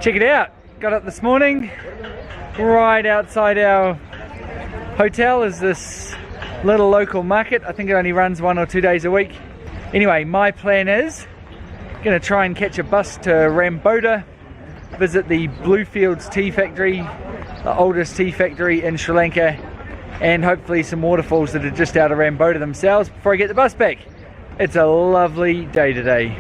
Check it out, got up this morning. Right outside our hotel is this little local market. I think it only runs 1 or 2 days a week. Anyway, my plan is gonna try and catch a bus to Ramboda, visit the Bluefields tea factory, the oldest tea factory in Sri Lanka, and hopefully some waterfalls that are just out of Ramboda themselves before I get the bus back. It's a lovely day today.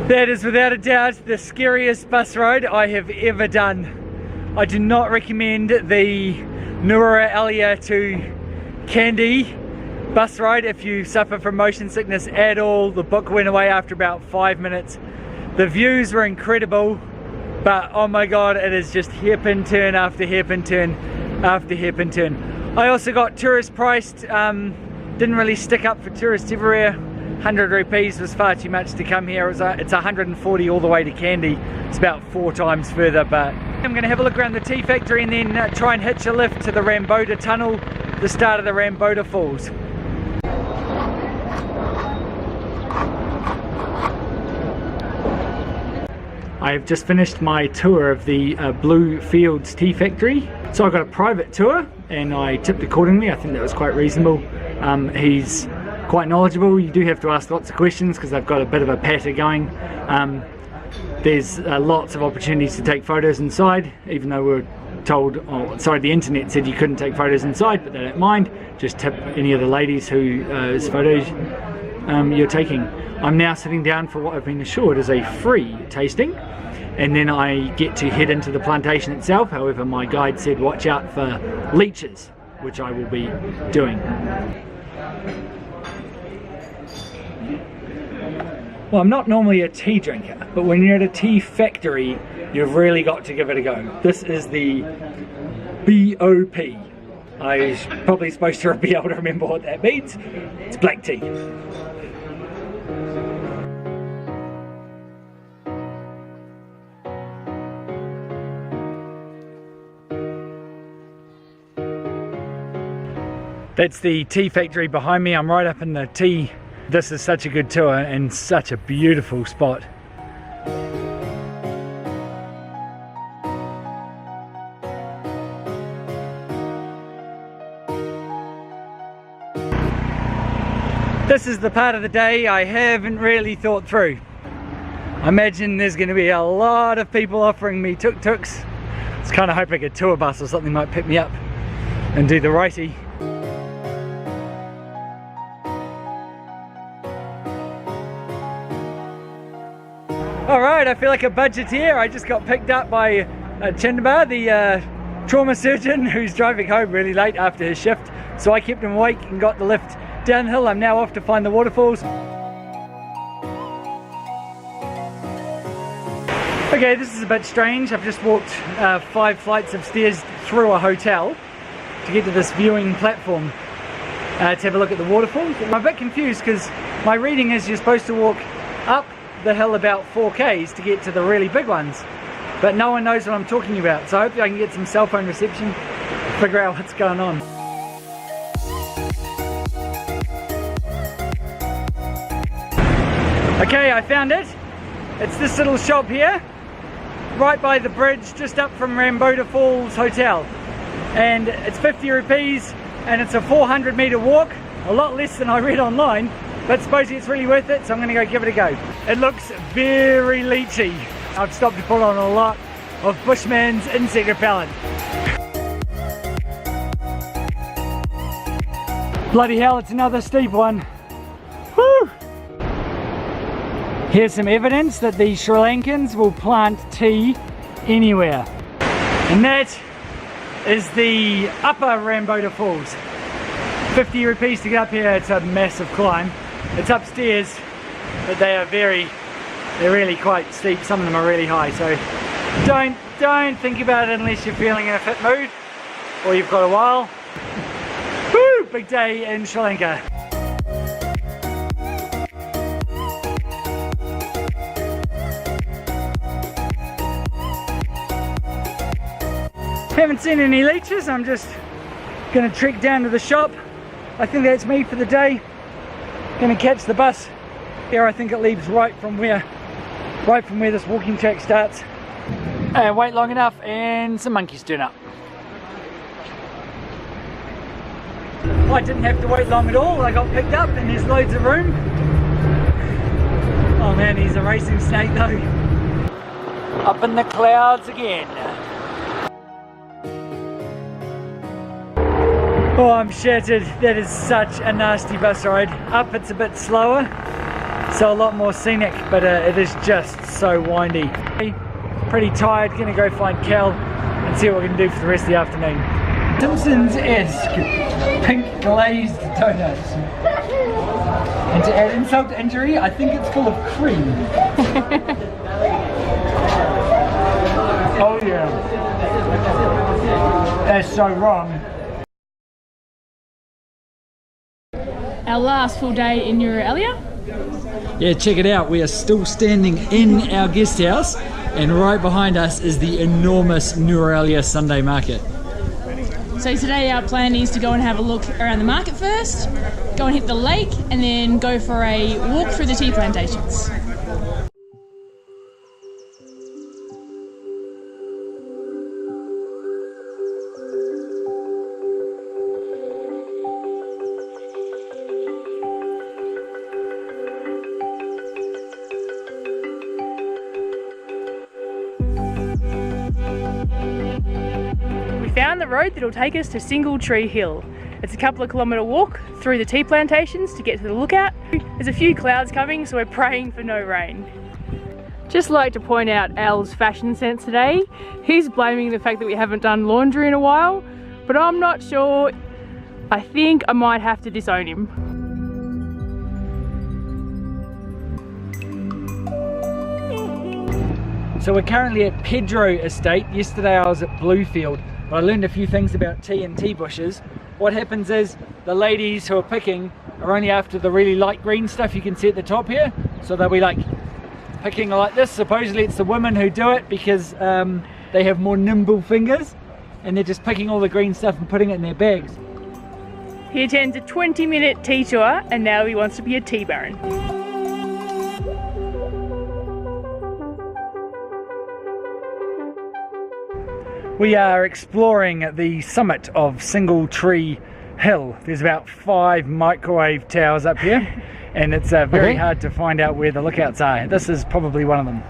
That is without a doubt the scariest bus ride I have ever done. I do not recommend the Nuwara Eliya to Kandy bus ride if you suffer from motion sickness at all. The book went away after about 5 minutes. The views were incredible, but oh my god, it is just hairpin turn after hairpin turn after hairpin turn. I also got tourist priced, didn't really stick up for tourists everywhere. 100 rupees was far too much to come here. It's 140 all the way to Kandy. It's about 4 times further, but I'm going to have a look around the tea factory and then try and hitch a lift to the Ramboda tunnel, the start of the Ramboda Falls. I have just finished my tour of the Bluefields tea factory. So I got a private tour and I tipped accordingly. I think that was quite reasonable. He's quite knowledgeable. You do have to ask lots of questions because they've got a bit of a patter going. There's lots of opportunities to take photos inside, even though we're told, oh, sorry, the internet said you couldn't take photos inside, but they don't mind. Just tip any of the ladies whose photos you're taking. I'm now sitting down for what I've been assured is a free tasting, and then I get to head into the plantation itself. However, my guide said watch out for leeches, which I will be doing. Well, I'm not normally a tea drinker, but when you're at a tea factory, you've really got to give it a go. This is the BOP. I'm probably supposed to be able to remember what that means. It's black tea. That's the tea factory behind me. I'm right up in the tea. This is such a good tour and such a beautiful spot. This is the part of the day I haven't really thought through. I imagine there's going to be a lot of people offering me tuk-tuks. I was kind of hoping a tour bus or something might pick me up and do the righty. Alright, I feel like a budgeteer. I just got picked up by Chindabar, the trauma surgeon, who's driving home really late after his shift. So I kept him awake and got the lift downhill. I'm now off to find the waterfalls. Okay, this is a bit strange. I've just walked 5 flights of stairs through a hotel to get to this viewing platform to have a look at the waterfalls. I'm a bit confused because my reading is you're supposed to walk up the hill about 4 k's to get to the really big ones, but no one knows what I'm talking about, so hopefully I can get some cell phone reception, figure out what's going on. Okay, I found it. It's this little shop here, right by the bridge, just up from Ramboda Falls Hotel, and it's 50 rupees and it's a 400 meter walk, a lot less than I read online. But supposedly it's really worth it, so I'm going to go give it a go. It looks very leechy. I've stopped to put on a lot of Bushman's insect repellent. Bloody hell, it's another steep one. Woo! Here's some evidence that the Sri Lankans will plant tea anywhere. And that is the upper Ramboda Falls. 50 rupees to get up here. It's a massive climb. It's upstairs, but they're really quite steep. Some of them are really high, so don't think about it unless you're feeling in a fit mood or you've got a while. Woo! big day in Sri Lanka. Haven't seen any leeches. I'm just gonna trek down to the shop. I think that's me for the day. Gonna catch the bus. Here I think it leaves right from where this walking track starts. And wait long enough and some monkeys turn up. I didn't have to wait long at all. I got picked up and there's loads of room. Oh man, he's a racing snake though. Up in the clouds again. Oh, I'm shattered. That is such a nasty bus ride. Up it's a bit slower, so a lot more scenic, but it is just so windy. Pretty tired, gonna go find Kel and see what we can do for the rest of the afternoon. Simpsons-esque pink glazed donuts. And to add insult to injury, I think it's full of cream. Oh yeah. That's so wrong. Our last full day in Nuwara Eliya. Yeah, check it out. We are still standing in our guest house, and right behind us is the enormous Nuwara Eliya Sunday market. So today our plan is to go and have a look around the market first, go and hit the lake, and then go for a walk through the tea plantations. Found the road that'll take us to Single Tree Hill. It's a couple of kilometre walk through the tea plantations to get to the lookout. There's a few clouds coming, so we're praying for no rain. Just like to point out Al's fashion sense today. He's blaming the fact that we haven't done laundry in a while, but I'm not sure. I think I might have to disown him. So we're currently at Pedro Estate. Yesterday I was at Bluefield. I learned a few things about tea and tea bushes. What happens is the ladies who are picking are only after the really light green stuff you can see at the top here. So they'll be like picking like this. Supposedly it's the women who do it because they have more nimble fingers and they're just picking all the green stuff and putting it in their bags. He attends a 20-minute tea tour and now he wants to be a tea baron. We are exploring the summit of Single Tree Hill. There's about 5 microwave towers up here and it's very hard to find out where the lookouts are. This is probably one of them.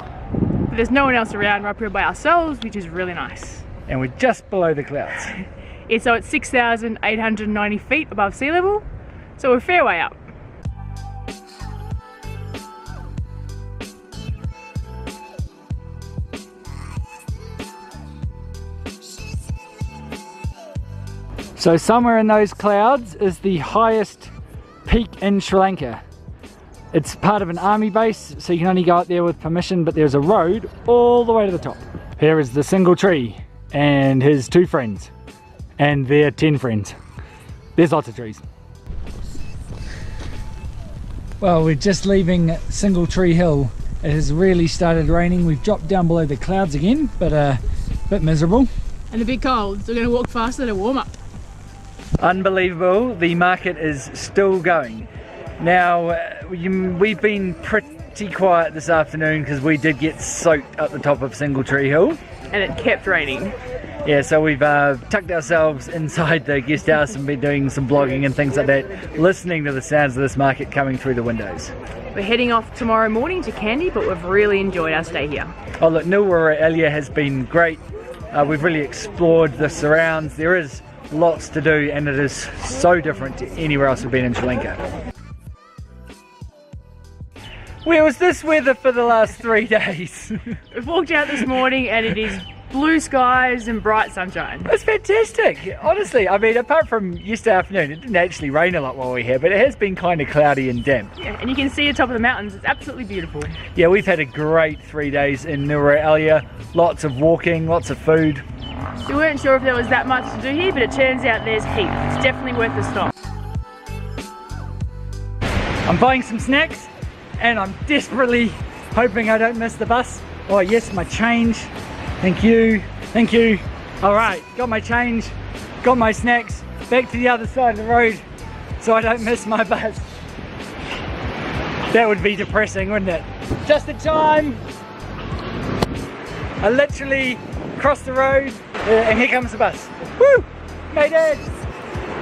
But there's no one else around. We're up here by ourselves, which is really nice. And we're just below the clouds. So it's 6,890 feet above sea level, so we're a fair way up. So somewhere in those clouds is the highest peak in Sri Lanka. It's part of an army base, so you can only go up there with permission, but there's a road all the way to the top. Here is the single tree and his 2 friends and their 10 friends. There's lots of trees. Well, we're just leaving Single Tree Hill. It has really started raining. We've dropped down below the clouds again, but a bit miserable. And a bit cold, so we're going to walk faster to warm up. Unbelievable, the market is still going. Now, we've been pretty quiet this afternoon because we did get soaked up the top of Single Tree Hill. And it kept raining. Yeah, so we've tucked ourselves inside the guest house and been doing some blogging and things like that, listening to the sounds of this market coming through the windows. We're heading off tomorrow morning to Kandy, but we've really enjoyed our stay here. Oh look, Nuwara Eliya has been great. We've really explored the surrounds. There is lots to do and it is so different to anywhere else we've been in Sri Lanka. Where was this weather for the last 3 days? We've walked out this morning and it is blue skies and bright sunshine. It's fantastic, honestly. I mean, apart from yesterday afternoon, it didn't actually rain a lot while we were here, but it has been kind of cloudy and damp. Yeah, and you can see the top of the mountains. It's absolutely beautiful. Yeah, we've had a great 3 days in Nuwara Eliya. Lots of walking, lots of food. We weren't sure if there was that much to do here, but it turns out there's heaps. It's definitely worth the stop. I'm buying some snacks and I'm desperately hoping I don't miss the bus. Oh yes, my change. Thank you, thank you. All right, got my change, got my snacks, back to the other side of the road so I don't miss my bus. That would be depressing, wouldn't it? Just in time. I literally crossed the road and here comes the bus. Woo! Made it!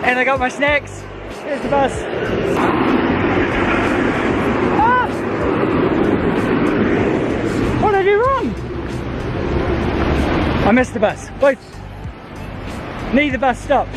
And I got my snacks. Here's the bus. Ah! What did I do wrong? I missed the bus. Both. Neither bus stopped.